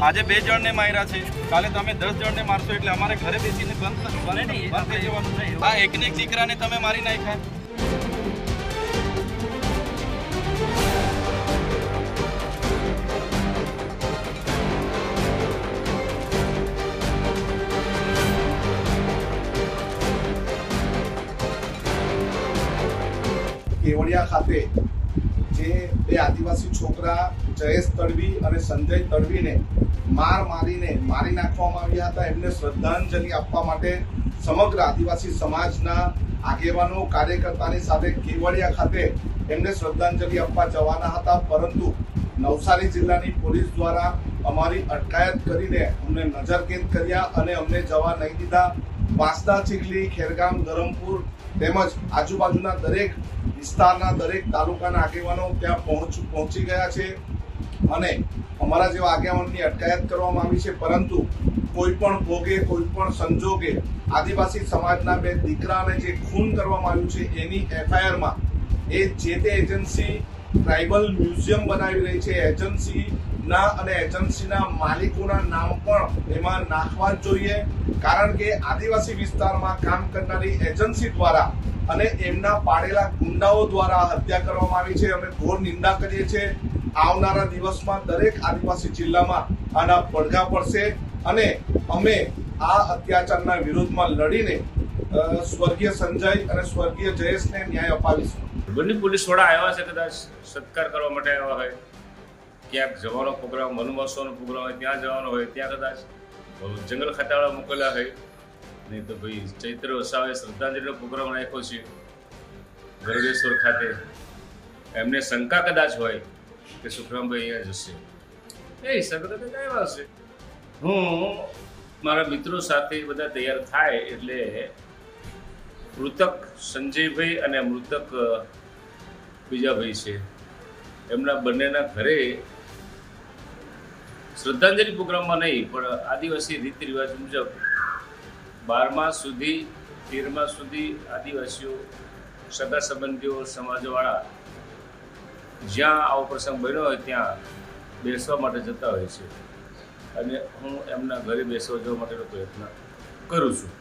આજે 2 જણને માર્યા છે, કાલે તમે 10 જણને મારશો એટલે અમારે ઘરે બેસીને બંધ થઈ જવાનું નહીં। આ એકને એક દીકરાને તમે મારી નાખ્યા। કેવડિયા ખાતે જે 2 આદિવાસી છોકરા જયેશ તડવી અને સંજય તડવીને મારી નાખવામાં આવ્યા હતા, એમને શ્રદ્ધાંજલિ આપવા માટે સમગ્ર આદિવાસી સમાજના આગેવાનો કાર્યકર્તાની સાથે કેવડિયા ખાતે એમને શ્રદ્ધાંજલિ આપવા જવાના હતા, પરંતુ નવસારી જિલ્લાની પોલીસ દ્વારા અમારી અટકાયત કરીને અમને નજરકેદ કર્યા અને અમને જવા નહીં દીધા। વાંસદા, ચીખલી, ખેરગામ, ધરમપુર તેમજ આજુબાજુના દરેક વિસ્તારના દરેક તાલુકાના આગેવાનો ત્યાં પહોંચી ગયા છે અને અમારા જેવા આગેવાનની અટકાયત કરવામાં આવી છે, પરંતુ કોઈ પણ ભોગે કોઈ પણ સંજોગે આદિવાસી સમાજના 2 દીકરાને જે ખૂન કરવામાં આવ્યું છે એની FIRમાં એ જે તે એજન્સી ટ્રાઇબલ મ્યુઝિયમ બનાવી રહી છે, એજન્સીના અને એજન્સીના માલિકોના નામ પણ એમાં નાખવા જ જોઈએ, કારણ કે આદિવાસી વિસ્તારમાં કામ કરનારી એજન્સી દ્વારા અને એમના પાડેલા ગુંડાઓ દ્વારા હત્યા કરવામાં આવી છે। અમે ઘોર નિંદા કરીએ છીએ। આવનારા દિવસમાં દરેક આદિવાસી જિલ્લામાં આના પડઘા પડશે અને અમે આ અત્યાચારના વિરોધમાં લડીને સ્વર્ગીય સંજય અને સ્વર્ગીય જયેશને ન્યાય અપાવીશું। બંને પોલીસ વડા આવ્યા છે, કદાચ સત્કાર કરવા માટે આવ્યા હોય, ક્યાંક જવાનો પ્રોગ્રામ, વનમહોત્સવનો પ્રોગ્રામ હોય ત્યાં જવાનો હોય, ત્યાં કદાચ જંગલ ખાતાવાળા મોકલ્યા હોય, નહીં તો ભાઈ ચૈત્ર વસાવે શ્રદ્ધાંજલિનો પ્રોગ્રામ રાખ્યો છે ગરુડેશ્વર ખાતે। એમને શંકા કદાચ હોય કે સુખરામભાઈ અહીંયા જશે, એ હિસાબે કદાચ આવ્યા હશે। હું મારા મિત્રો સાથે બધા તૈયાર થાય એટલે મૃતક સંજયભાઈ અને મૃતક બીજા ભાઈ છે એમના બંનેના ઘરે શ્રદ્ધાંજલિ પ્રોગ્રામમાં નહીં પણ આદિવાસી રીત રિવાજ મુજબ 12મા સુધી 13મા સુધી આદિવાસીઓ સગા સંબંધીઓ સમાજવાળા જ્યાં આવો પ્રસંગ બન્યો હોય ત્યાં બેસવા માટે જતા હોય છે અને હું એમના ઘરે બેસવા જવા માટેનો પ્રયત્ન કરું છું।